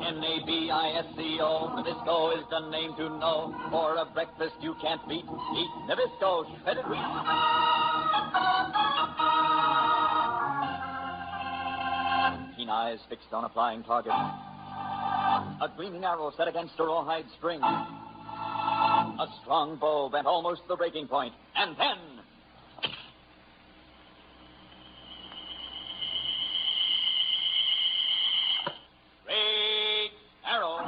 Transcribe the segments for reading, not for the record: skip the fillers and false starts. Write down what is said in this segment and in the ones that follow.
Nabisco. Nabisco is the name to know. For a breakfast you can't beat. Eat Nabisco shredded wheat. Keen eyes fixed on a flying target. A gleaming arrow set against a rawhide string. A strong bow bent almost to the breaking point. And then... Great arrow.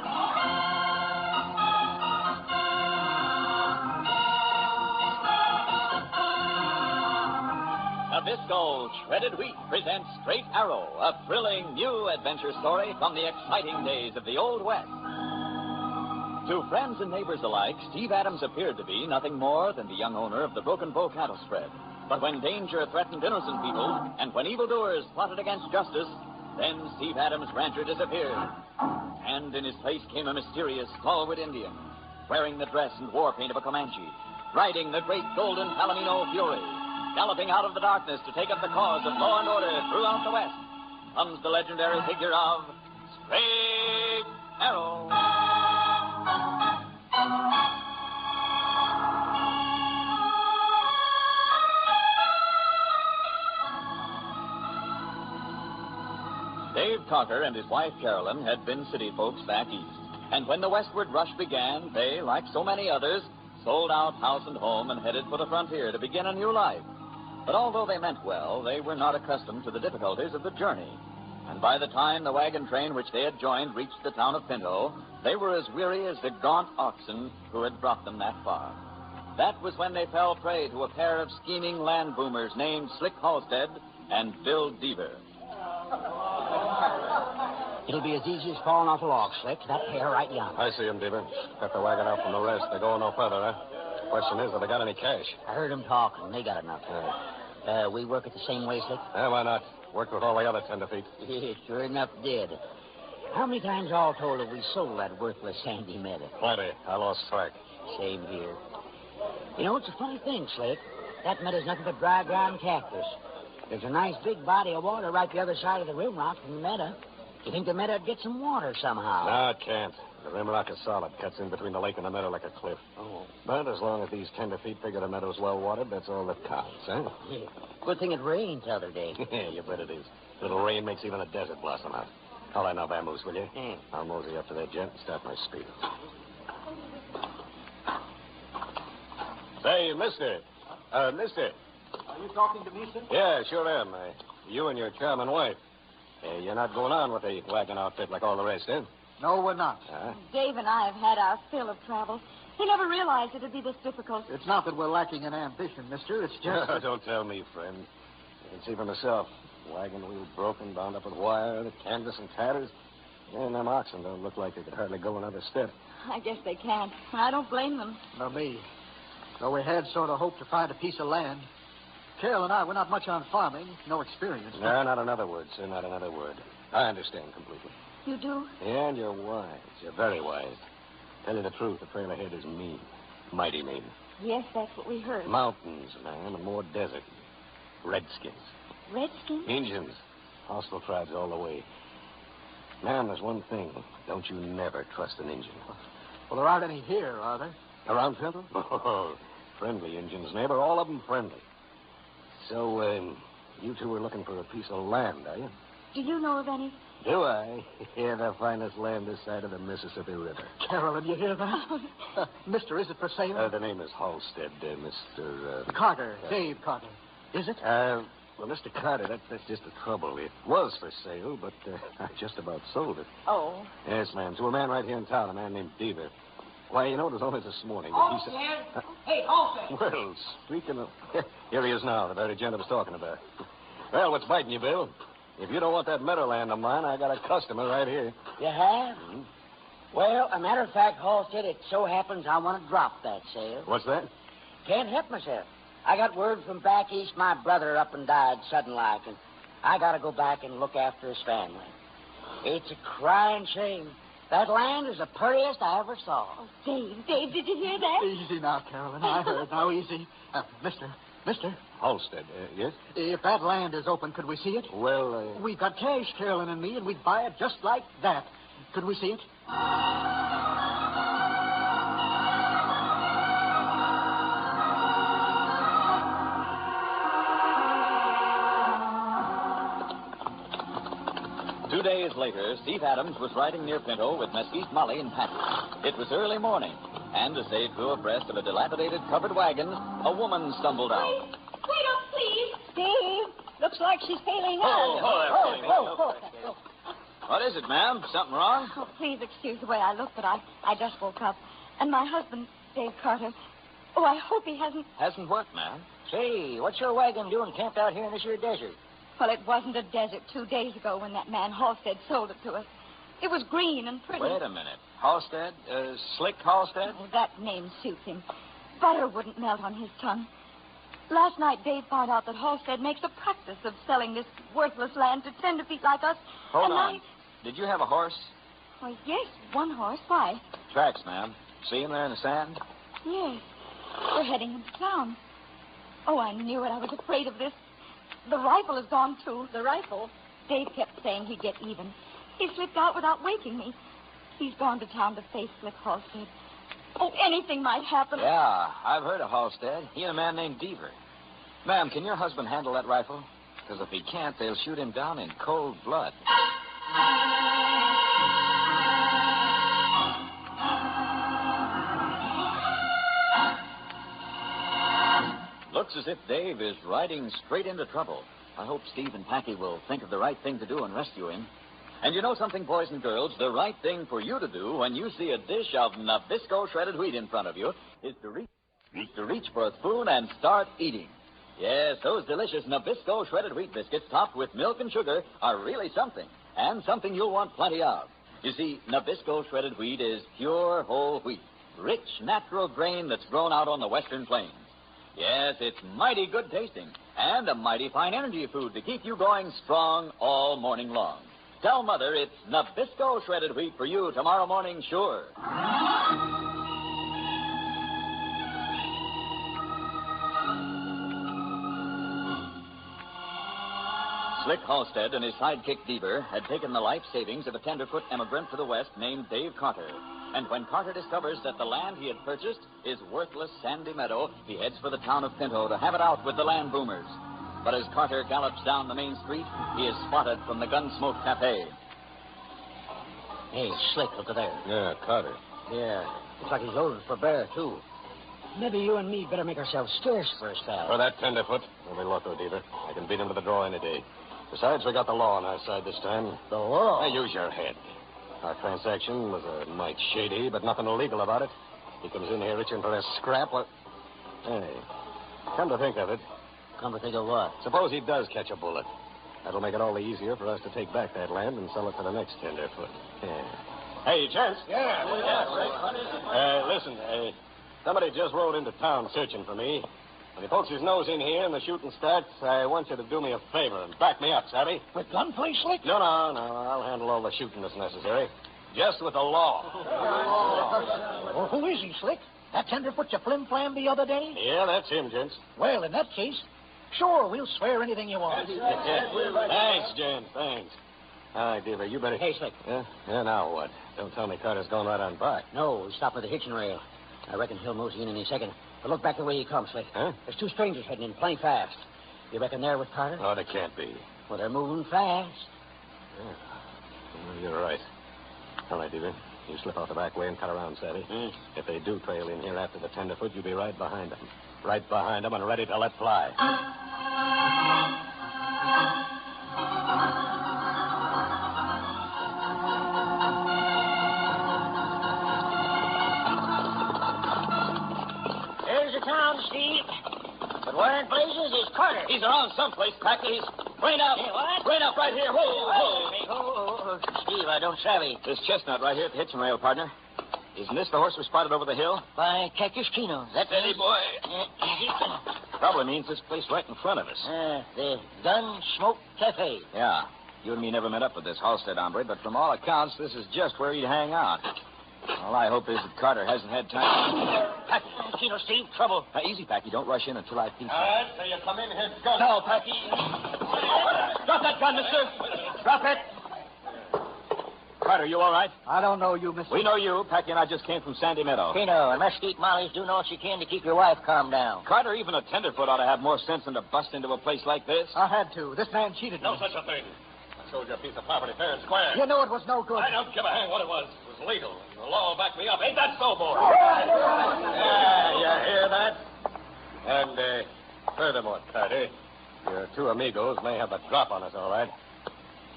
Nabisco Shredded Wheat presents Great Arrow, a thrilling new adventure story from the exciting days of the Old West. To friends and neighbors alike, Steve Adams appeared to be nothing more than the young owner of the Broken Bow cattle spread. But when danger threatened innocent people, and when evildoers plotted against justice, then Steve Adams' rancher disappeared. And in his place came a mysterious, stalwart Indian, wearing the dress and war paint of a Comanche, riding the great golden palomino Fury, galloping out of the darkness to take up the cause of law and order throughout the West, comes the legendary figure of Great Arrow. Dave Carter and his wife Carolyn had been city folks back east. And when the westward rush began, they, like so many others, sold out house and home and headed for the frontier to begin a new life. But although they meant well, they were not accustomed to the difficulties of the journey. And by the time the wagon train which they had joined reached the town of Pinto, they were as weary as the gaunt oxen who had brought them that far. That was when they fell prey to a pair of scheming land boomers named Slick Halstead and Bill Deaver. It'll be as easy as falling off a log, Slick. That pair right yonder. I see him, Deaver. Cut the wagon out from the rest. They're going no further, huh? Question is, have they got any cash? I heard them talking. They got enough. We work it the same way, Slick? Yeah, why not? Worked with all the other tenderfeet. Sure enough did. How many times all told have we sold that worthless sandy meadow? Plenty. I lost track. Same here. You know, it's a funny thing, Slick. That meadow's nothing but dry ground cactus. There's a nice big body of water right the other side of the rim rock from the meadow. You think the meadow'd get some water somehow? No, it can't. The rim rock is solid. Cuts in between the lake and the meadow like a cliff. Oh. But as long as these tenderfeet figure the meadow's well watered, that's all that counts, huh? Yeah. Good thing it rained the other day. Yeah, you bet it is. Little rain makes even a desert blossom out. Call that now, Vamoose, will you? Yeah. I'll mosey up to that gent and start my speed. Say, mister. Mister. Are you talking to me, sir? Yeah, sure am. You and your charming wife. You're not going on with the wagon outfit like all the rest, eh? No, we're not. Dave and I have had our fill of travel. We never realized it'd be this difficult. It's not that we're lacking in ambition, mister. It's just... Don't tell me, friend. I can see for myself. Wagon wheel broken, bound up with wire, the canvas and tatters. And them oxen don't look like they could hardly go another step. I guess they can't. I don't blame them. Nor me. Though we had sort of hoped to find a piece of land. Carol and I, we're not much on farming. No experience. No, not another word, sir. Not another word. I understand completely. You do? And you're wise. You're very wise. Tell you the truth, the trail ahead is mean. Mighty mean. Yes, that's what we heard. Mountains, man, and more desert. Redskins. Redskins? Indians. Hostile tribes all the way. Man, there's one thing. Don't you never trust an Indian. Well, there aren't any here, are there? Around Pinto? Oh, friendly Indians, neighbor. All of them friendly. So, you two are looking for a piece of land, are you? Do you know of any? Do I? Yeah, the finest land this side of the Mississippi River. Carolyn, you hear that? Mister, is it for sale? The name is Halstead, Mr. Carter. Dave Carter. Is it? Well, Mr. Carter, that's just the trouble. It was for sale, but I just about sold it. Oh. Yes, ma'am. To a man right here in town, a man named Deaver. Why, you know, it was only this morning that he said... Hey, Halstead! Well, speaking of... Here he is now, the very gent I was talking about. Well, what's biting you, Bill? If you don't want that meadowland of mine, I got a customer right here. You have? Mm-hmm. Well, a matter of fact, Halstead, it so happens I want to drop that sale. What's that? Can't help myself. I got word from back east my brother up and died sudden-like, and I got to go back and look after his family. It's a crying shame. That land is the prettiest I ever saw. Oh, Dave, did you hear that? Easy now, Carolyn. I heard. Now, easy. Mister, Mister, Halstead, yes? if that land is open, could we see it? Well, We've got cash, Carolyn and me, and we'd buy it just like that. Could we see it? 2 days later, Steve Adams was riding near Pinto with Mesquite, Molly, and Patty. It was early morning, and as they drew abreast of a dilapidated covered wagon, a woman stumbled out. Wait up, please. Steve, looks like she's failing What is it, ma'am? Something wrong? Oh, please excuse the way I look, but I just woke up. And my husband, Dave Carter, I hope he hasn't... Hasn't what, ma'am? Say, what's your wagon doing camped out here in this here desert? Well, it wasn't a desert 2 days ago when that man Halstead sold it to us. It was green and pretty. Wait a minute. Halstead? Slick Halstead? Oh, that name suits him. Butter wouldn't melt on his tongue. Last night, Dave found out that Halstead makes a practice of selling this worthless land to tenderfeet like us. Hold on. Did you have a horse? Well, yes, one horse. Why? Tracks, ma'am. See him there in the sand? Yes. We're heading into town. Oh, I knew it. I was afraid of this. The rifle is gone, too. The rifle? Dave kept saying he'd get even. He slipped out without waking me. He's gone to town to face Slick Halstead. Oh, anything might happen. Yeah, I've heard of Halstead. He and a man named Deaver. Ma'am, can your husband handle that rifle? Because if he can't, they'll shoot him down in cold blood. Looks as if Dave is riding straight into trouble. I hope Steve and Packy will think of the right thing to do and rescue him. And you know something, boys and girls? The right thing for you to do when you see a dish of Nabisco shredded wheat in front of you is to reach for a spoon and start eating. Yes, those delicious Nabisco shredded wheat biscuits topped with milk and sugar are really something, and something you'll want plenty of. You see, Nabisco shredded wheat is pure whole wheat, rich, natural grain that's grown out on the western plains. Yes, it's mighty good tasting and a mighty fine energy food to keep you going strong all morning long. Tell Mother it's Nabisco shredded wheat for you tomorrow morning, sure. Slick Halstead and his sidekick Deaver had taken the life savings of a tenderfoot immigrant to the West named Dave Carter. And when Carter discovers that the land he had purchased is worthless sandy meadow, he heads for the town of Pinto to have it out with the land boomers. But as Carter gallops down the main street, he is spotted from the Gunsmoke Cafe. Hey, Slick, look at there. Yeah, Carter. Yeah, looks like he's loaded for bear, too. Maybe you and me better make ourselves scarce for a spell. For that tenderfoot, we'll be loco, Deaver. I can beat him to the draw any day. Besides, we got the law on our side this time. The law? Now, use your head. Our transaction was a mite shady, but nothing illegal about it. He comes in here reaching for a scrap. Well, hey, come to think of it. Come to think of what? Suppose he does catch a bullet. That'll make it all the easier for us to take back that land and sell it to the next tenderfoot. Yeah. Hey, gents. Listen, somebody just rode into town searching for me. When he pokes his nose in here and the shooting starts, I want you to do me a favor and back me up, savvy? With gunplay, Slick? No. I'll handle all the shooting that's necessary. Just with the law. Well, who is he, Slick? That tenderfoot you flim-flammed the other day? Yeah, that's him, gents. Well, in that case, sure, we'll swear anything you want. Thanks, gents, thanks. All right, Deaver, you better... Hey, Slick. Yeah, now what? Don't tell me Carter's going right on by. No, he's stopped with the hitching rail. I reckon he'll mosey in any second. But look back the way he comes, Slick. Huh? There's two strangers heading in plenty fast. You reckon they're with Carter? Oh, they can't be. Well, they're moving fast. Yeah. Well, you're right. All right, Deaver. You slip out the back way and cut around, savvy. If they do trail in here after the tenderfoot, you'll be right behind them. Right behind them and ready to let fly. There's the town, Steve. But where in blazes is Carter? He's around someplace, Packy. He's right out. Hey, what? Right out right here. Whoa. Steve, I don't savvy. This chestnut right here at the hitching rail, partner. Isn't this the horse we spotted over the hill? By Cactus Kino. That's Steady, boy. Probably means this place right in front of us. The Gunsmoke Cafe. Yeah. You and me never met up with this Halstead hombre, but from all accounts, this is just where he'd hang out. All I hope is that Carter hasn't had time. Packy. Keno, Steve, trouble. Easy, Packy. Don't rush in until I think. All right, so you come in here, gun. No, Packy. Drop that gun, mister. Drop it. Carter, you all right? I don't know you, mister. We know you. Packy and I just came from Sandy Meadow. Keno, and Mesquite Molly's doing all she can to keep your wife calmed down. Carter, even a tenderfoot ought to have more sense than to bust into a place like this. I had to. This man cheated me. No such a thing. I showed you a piece of property fair and square. You knew it was no good. I don't give a hang what it was. It was legal. The law will back me up. Ain't that so, boy? Yeah, you hear that? And, furthermore, Carter, your two amigos may have a drop on us, all right.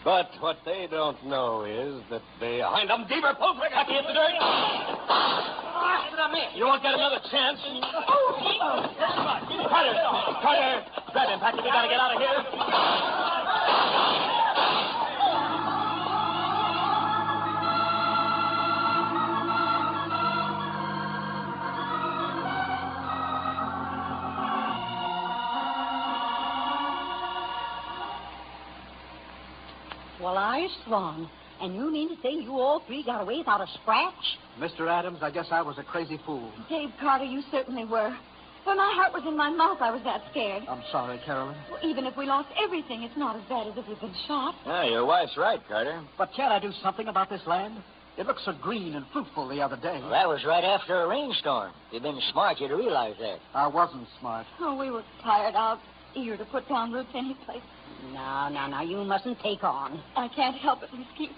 But what they don't know is that behind them, Deaver, pull quick. Packy, hit the dirt. You won't get another chance. Carter! Grab him, Packy. We gotta get out of here. Well, I swan. And you mean to say you all three got away without a scratch? Mr. Adams, I guess I was a crazy fool. Dave Carter, you certainly were. When my heart was in my mouth, I was that scared. I'm sorry, Carolyn. Well, even if we lost everything, it's not as bad as if we'd been shot. Yeah, your wife's right, Carter. But can't I do something about this land? It looked so green and fruitful the other day. Well, that was right after a rainstorm. If you'd been smart, you'd realize that. I wasn't smart. Oh, we were tired out, eager to put down roots any place. No, you mustn't take on. I can't help it, Mesquite.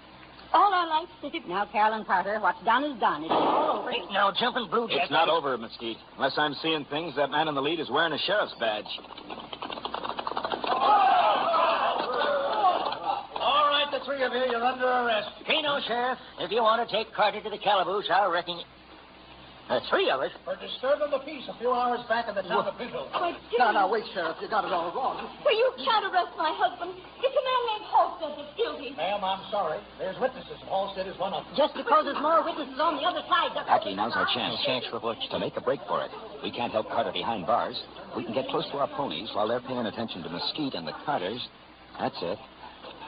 All our life saved. Now, Carolyn Carter, what's done is done. It's all over. Ain't no jumping blue jacket. It's not over, Mesquite. Unless I'm seeing things, that man in the lead is wearing a sheriff's badge. All right, the three of you, you're under arrest. Keno, Sheriff, if you want to take Carter to the calaboose, I reckon... The three of us? For disturbing the peace a few hours back in the town of Pinto. Why, No, wait, Sheriff. You got it all wrong. Well, you can't arrest my husband. It's a man named Halstead that's guilty. Ma'am, I'm sorry. There's witnesses. Halstead is one of them. Just because there's more witnesses on the other side. Packy, now's our chance. Chance for what? To make a break for it. We can't help Carter behind bars. We can get close to our ponies while they're paying attention to Mesquite and the Carters. That's it.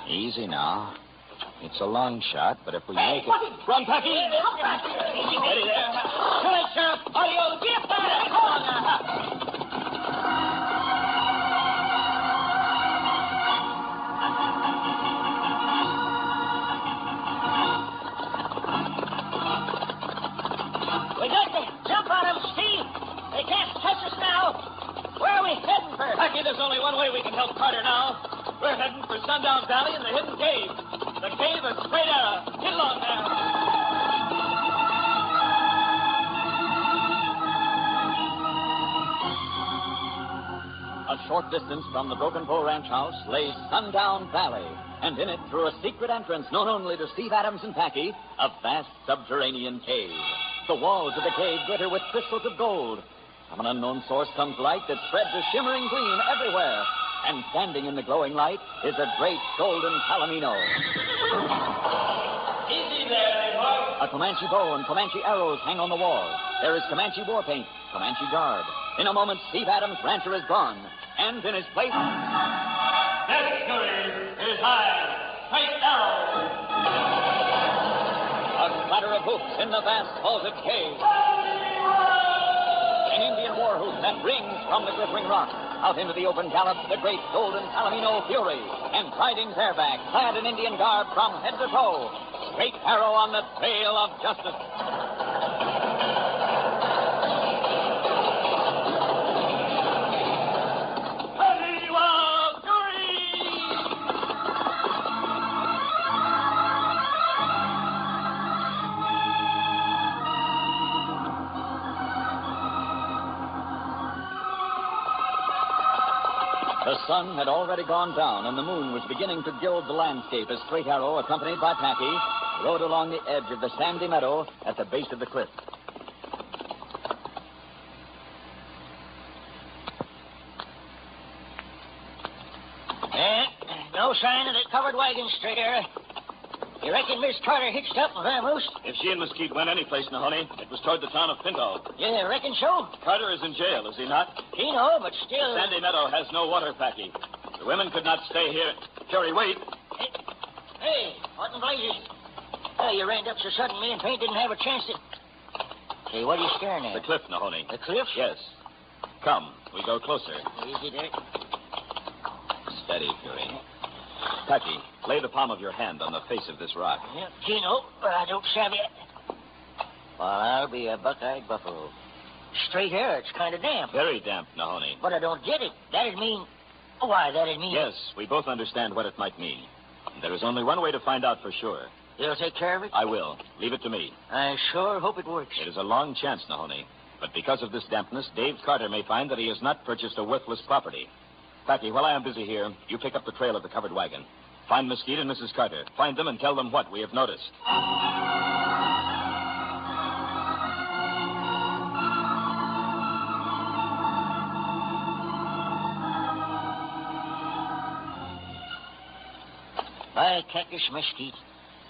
Easy now. It's a long shot, but if we make it... Run, Packy! Steady there. Too late, Sheriff. Audio, get back! Come on now. We got them. Jump on them, Steve. They can't touch us now. Where are we heading for? Packy, there's only one way we can help Carter now. We're heading for Sundown Valley and the Hidden Cave. The cave of Straight Arrow. Get along now. A short distance from the Broken Pole Ranch House lay Sundown Valley, and in it, through a secret entrance known only to Steve Adams and Packy, a vast subterranean cave. The walls of the cave glitter with crystals of gold. From an unknown source comes light that spreads a shimmering gleam everywhere. And standing in the glowing light is a great golden palomino. Easy there, boy. A Comanche bow and Comanche arrows hang on the wall. There is Comanche war paint, Comanche guard. In a moment, Steve Adams' rancher is gone. And in his place... Victory is high. Straight Arrow. A clatter of hoofs in the vast vaulted cave. An Indian war whoop that rings from the glittering rock. Out into the open gallops the great golden palomino Fury, and riding bareback, clad in Indian garb from head to toe. Straight Arrow on the trail of justice. The sun had already gone down, and the moon was beginning to gild the landscape as Straight Arrow, accompanied by Packy, rode along the edge of the sandy meadow at the base of the cliff. No sign of the covered wagon, Straight Arrow. You reckon Miss Carter hitched up with Vamoose? If she and Mesquite went any place in the honey, it was toward the town of Pinto. You reckon so? Carter is in jail, is he not? Keno, but still... Sandy Meadow has no water, Packy. The women could not stay here. Jerry, wait. Hey, what in blazes? Oh, you ran up so sudden, me and Paint didn't have a chance to... Hey, what are you staring at? The cliff, Mahoney. The cliff? Yes. Come, we go closer. Easy there. Steady, Fury. Packy, lay the palm of your hand on the face of this rock. Yeah, Keno, but I don't savvy it. Well, I'll be a buck-eyed buffalo. Straight air, it's kind of damp. Very damp, Mahoney. But I don't get it. That'd mean... Why, that'd mean... Yes, we both understand what it might mean. There is only one way to find out for sure. You'll take care of it? I will. Leave it to me. I sure hope it works. It is a long chance, Mahoney. But because of this dampness, Dave Carter may find that he has not purchased a worthless property. Packy, while I am busy here, you pick up the trail of the covered wagon. Find Mesquite and Mrs. Carter. Find them and tell them what we have noticed. By Cactus Mesquite,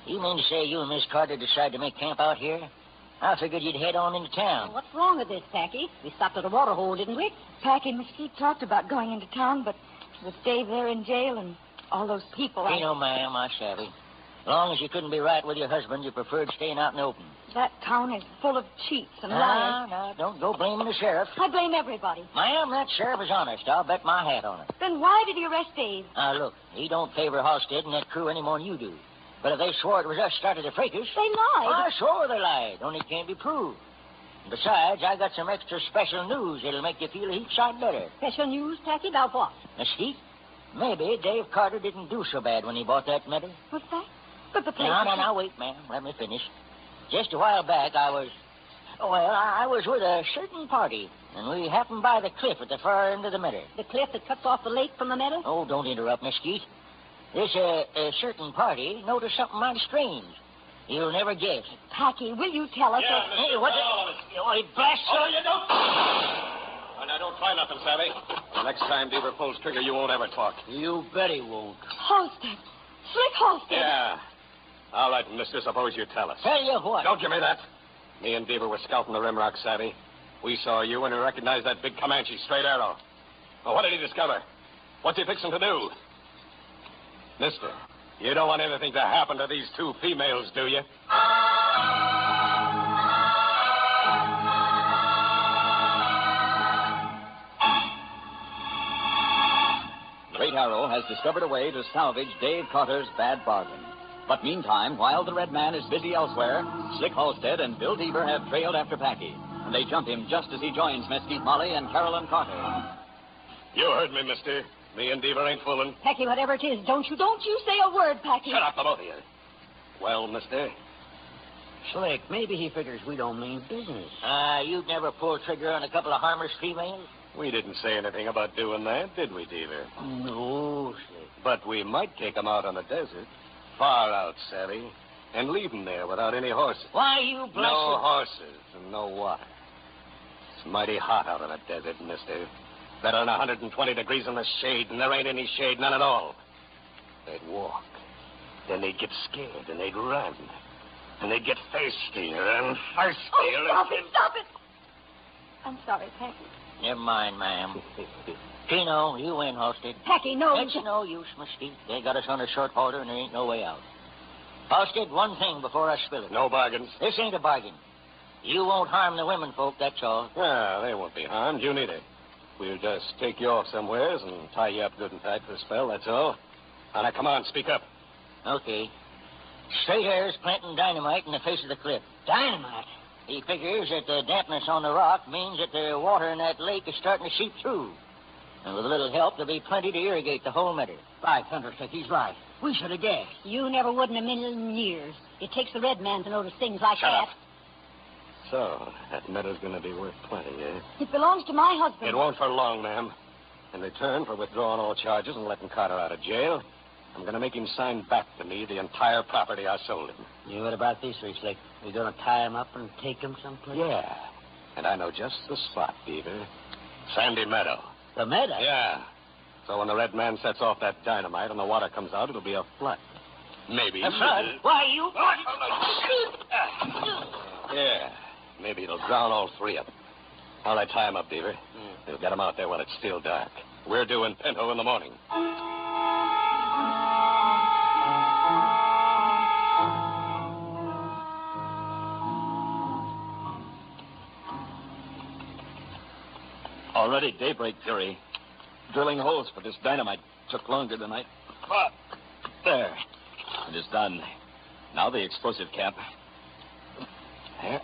you mean to say you and Miss Carter decided to make camp out here? I figured you'd head on into town. What's wrong with this, Packy? We stopped at a water hole, didn't we? Packy and Mesquite talked about going into town, but with Dave there in jail and all those people... You know, ma'am, I savvy. As long as you couldn't be right with your husband, you preferred staying out in the open. That town is full of cheats and liars. No, don't go blaming the sheriff. I blame everybody. Ma'am, that sheriff is honest. I'll bet my hat on it. Then why did he arrest Dave? Now, look, he don't favor Halstead and that crew any more than you do. But if they swore it was us started the fracas... They lied. I swore they lied, only it can't be proved. Besides, I got some extra special news that'll make you feel a heap sight better. Special news, Packy, about what? Mesquite, maybe Dave Carter didn't do so bad when he bought that meadow. What's that? But the place... Now, wait, ma'am. Let me finish. Just a while back, I was with a certain party, and we happened by the cliff at the far end of the meadow. The cliff that cuts off the lake from the meadow? Oh, don't interrupt, Mesquite. This certain party noticed something mighty strange. You'll never guess. Packy, will you tell us... Yeah, Hey, what's it? Oh, he blasted... Oh, you don't... Oh, now, don't try nothing, Savvy. The next time Deaver pulls trigger, you won't ever talk. You bet he won't. Halstead. Slick Halstead. Yeah. All right, mister, suppose you tell us. Tell you what. Don't give me that. Me and Deaver were scouting the Rimrock, Savvy. We saw you and we recognized that big Comanche straight arrow. Well, what did he discover? What's he fixing to do? Mister, you don't want anything to happen to these two females, do you? Great Arrow has discovered a way to salvage Dave Carter's bad bargain. But meantime, while the Red Man is busy elsewhere, Slick Halstead and Bill Deaver have trailed after Packy. And they jump him just as he joins Mesquite Molly and Carolyn Carter. You heard me, mister. Me and Deaver ain't fooling. Packy, whatever it is, don't you... Don't you say a word, Packy. Shut up, the both of you. Well, mister, Slick, maybe he figures we don't mean business. You'd never pull trigger on a couple of harmless females? we didn't say anything about doing that, did we, Deaver? No, Slick. But we might take 'em out on the desert. Far out, Savvy. And leave 'em there without any horses. Why, you blessed... No horses and no water. It's mighty hot out in the desert, mister. Better than 120 degrees in the shade, and there ain't any shade, none at all. They'd walk. Then they'd get scared, and they'd run. And they'd get thirstier and thirstier. Stop it! I'm sorry, Packy. Never mind, ma'am. Tino, you win, Halstead. Packy, no. It's no use, Mesquite. They got us on a short halter, and there ain't no way out. Halstead, one thing before I spill it. No bargains. This ain't a bargain. You won't harm the women folk, that's all. Well, they won't be harmed. You neither. We'll just take you off somewheres and tie you up good and tight for a spell, that's all. Now, come on, speak up. Okay. Straight Air's planting dynamite in the face of the cliff. Dynamite? He figures that the dampness on the rock means that the water in that lake is starting to seep through. And with a little help, there'll be plenty to irrigate the whole meadow. By thunderslick, he's right. We should have guessed. You never would in a million years. It takes the red man to notice things like Shut that. up. So, that meadow's going to be worth plenty, eh? It belongs to my husband. It won't for long, ma'am. In return for withdrawing all charges and letting Carter out of jail, I'm going to make him sign back to me the entire property I sold him. You what about these three, Slick? We going to tie him up and take him someplace? Yeah. And I know just the spot, Beaver. Sandy Meadow. The meadow? Yeah. So when the red man sets off that dynamite and the water comes out, it'll be a flood. Maybe. A flood? Why, you... Yeah. Maybe it'll drown all three of them. How'll I tie him up, Beaver? We'll get him out there while it's still dark. We're due in Pinto in the morning. Already daybreak, Fury. Drilling holes for this dynamite took longer than I thought. There. It is done. Now the explosive cap. There.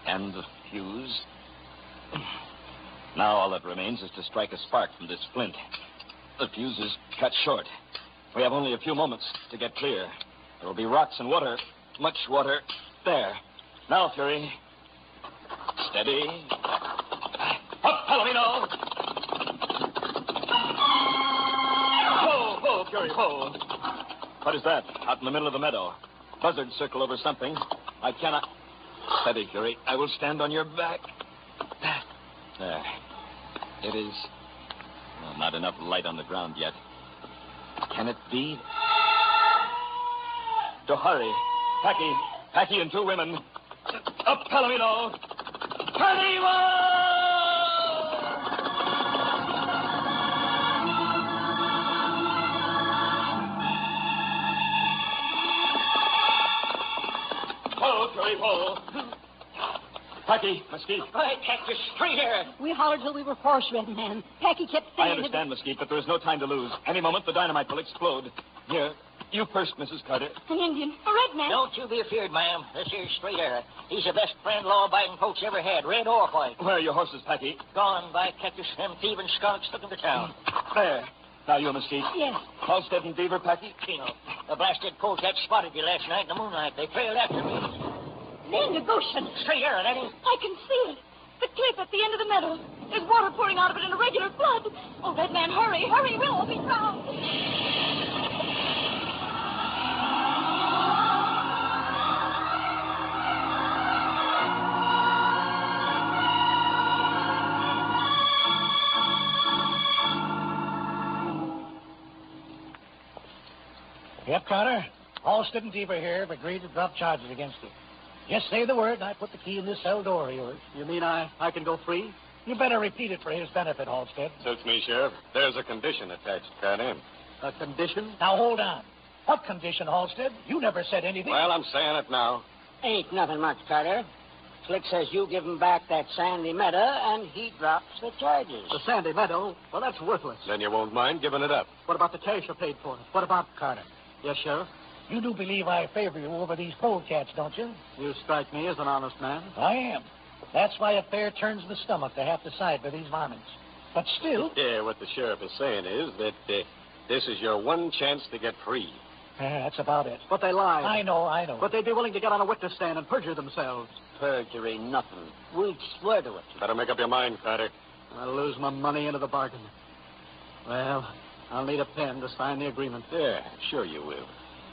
And the fuse. Now all that remains is to strike a spark from this flint. The fuse is cut short. We have only a few moments to get clear. There will be rocks and water. Much water. There. Now, Fury. Steady. Up, Palomino! Whoa, whoa, Fury, whoa. What is that? Out in the middle of the meadow. Buzzards circle over something. I cannot... Steady, Fury. I will stand on your back. There. It is... well, not enough light on the ground yet. Can it be? To hurry. Packy and two women. Up, Palomino! Ho, Fury, ho! Packy, Mesquite. I catch you straight here. We hollered till we were hoarse, Red Man. Packy kept saying... I understand, Mesquite, but there is no time to lose. Any moment, the dynamite will explode. Here, you first, Mrs. Carter. An Indian. A red man. Don't you be afeard, ma'am. This here's straight air. He's the best friend law-abiding folks ever had, red or white. Where are your horses, Packy? Gone by Cactus. Them thieving skunks took him to town. There. Now, you, Mesquite. Yes. Halstead and Beaver, Packy? Keno. The blasted polecat spotted you last night in the moonlight. They trailed after me. Then the Goshen. Straight air, that ain't... I can see it. The cliff at the end of the meadow. There's water pouring out of it in a regular flood. Oh, red man, hurry, hurry. We'll all be drowned. Yep, Carter. Halstead and Deaver here have agreed to drop charges against you. Just say the word, and I put the key in this cell door of yours. You mean I can go free? You better repeat it for his benefit, Halstead. Suits me, Sheriff. There's a condition attached, Carter. A condition? Now, hold on. What condition, Halstead? You never said anything. Well, I'm saying it now. Ain't nothing much, Carter. Slick says you give him back that sandy meadow, and he drops the charges. The Sandy Meadow? Well, that's worthless. Then you won't mind giving it up. What about the cash I paid for it? What about... Carter, Yes, Sheriff? you do believe I favor you over these polecats, don't you? You strike me as an honest man. I am. That's why it fair turns the stomach to have to side with these varmints. But still... Yeah, what the sheriff is saying is that this is your one chance to get free. That's about it. But they lied. I know. But they'd be willing to get on a witness stand and perjure themselves. Perjury, nothing. We'd swear to it. Better make up your mind, Carter. I'll lose my money into the bargain. Well, I'll need a pen to sign the agreement. Yeah, sure you will.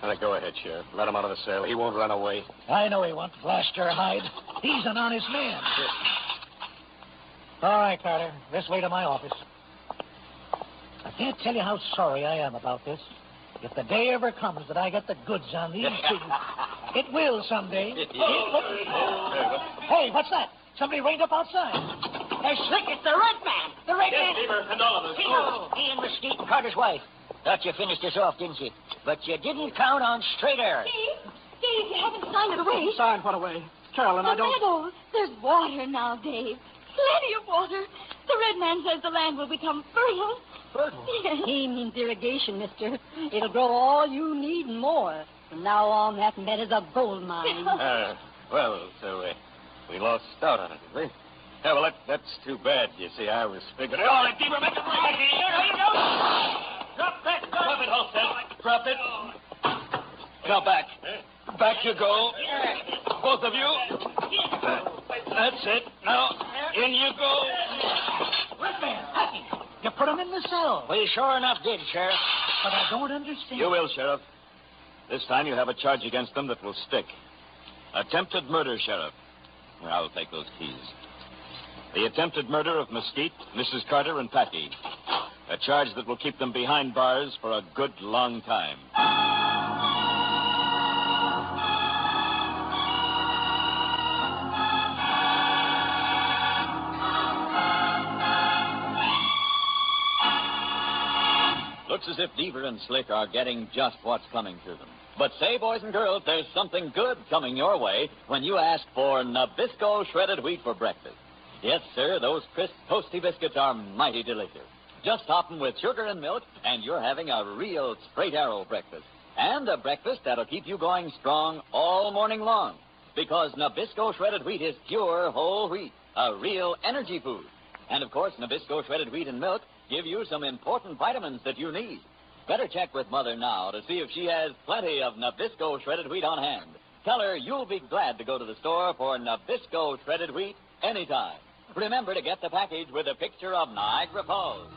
Now, go ahead, Sheriff. Let him out of the cell. He won't run away. I know he won't blast your hide. He's an honest man. All right, Carter. This way to my office. I can't tell you how sorry I am about this. If the day ever comes that I get the goods on these two, it will someday. Hey, what's that? Somebody reined up outside. Hey, Slick, it's the red man. The red man. Beaver, condolences. He and Mesquite and Carter's wife. Thought you finished us off, didn't you? But you didn't count on straight air. Dave, you haven't signed it away. Sign what away? Carolyn, I don't... Meadow. There's water now, Dave. Plenty of water. The red man says the land will become fertile. Fertile? Yes. He means irrigation, mister. It'll grow all you need and more. From now on, that meadow's a gold mine. So we lost out on it, did we? Yeah, well, that's too bad. You see, I was figuring... All right, Beaver, make a break. Here you go. Drop that. Drop it, Halstead. Drop it. Now back. Back you go. Both of you. That's it. Now, in you go. Red man, Packy, you put him in the cell. We sure enough did, Sheriff. But I don't understand. You will, Sheriff. This time you have a charge against them that will stick. Attempted murder, Sheriff. I'll take those keys. The attempted murder of Mesquite, Mrs. Carter, and Packy. A charge that will keep them behind bars for a good long time. Looks as if Deaver and Slick are getting just what's coming to them. But say, boys and girls, there's something good coming your way when you ask for Nabisco shredded wheat for breakfast. Yes, sir, those crisp, toasty biscuits are mighty delicious. Just top them with sugar and milk, and you're having a real straight arrow breakfast. And a breakfast that'll keep you going strong all morning long. Because Nabisco shredded wheat is pure whole wheat, a real energy food. And, of course, Nabisco shredded wheat and milk give you some important vitamins that you need. Better check with Mother now to see if she has plenty of Nabisco shredded wheat on hand. Tell her you'll be glad to go to the store for Nabisco shredded wheat anytime. Remember to get the package with a picture of Niagara Falls.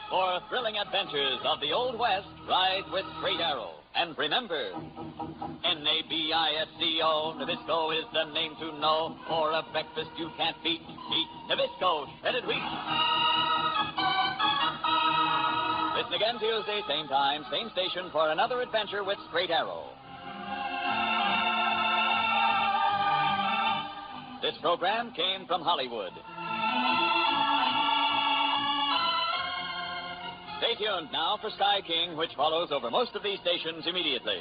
For thrilling adventures of the Old West, ride with Straight Arrow. And remember, Nabisco, Nabisco is the name to know. For a breakfast you can't beat, eat Nabisco shredded wheat. Listen again Tuesday, same time, same station for another adventure with Straight Arrow. This program came from Hollywood. Stay tuned now for Sky King, which follows over most of these stations immediately.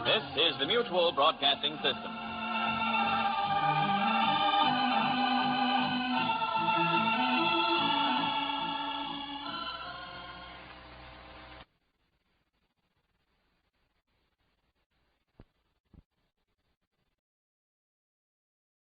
This is the Mutual Broadcasting System.